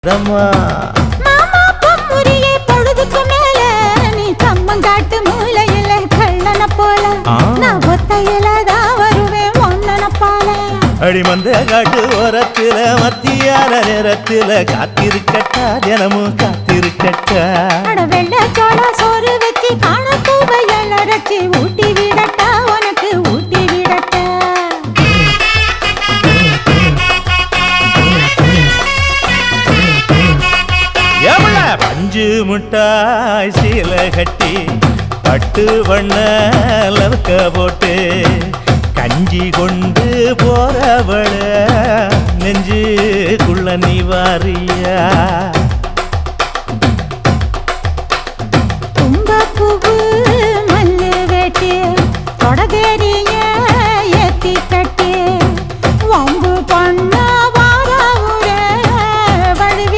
மாமா பொம்முரியே பொழுதுக்கு மேல நீ கம்மங்காட்டு மூலையில கள்ளன போல நான் ஒத்தையில தான் வருவேன் ஒன்னன போல அடிமந்த காட்டு ஓரத்துல மத்தியான நேரத்துல காத்திருக்கட்டா தினமும் காத்திருக்கட்டா வெள்ள சோள சோறு வச்சு காண பூவையல் அரைச்சி ஊட்டி விடட்டா உனக்கு ஊட்டி விடட்டா பஞ்சு முட்டாய் சீல கட்டி பட்டு வண்ண லவக்க போட்டு கஞ்சி கொண்டு போறவள நெஞ்சுக்குள்ள நீ வாரியா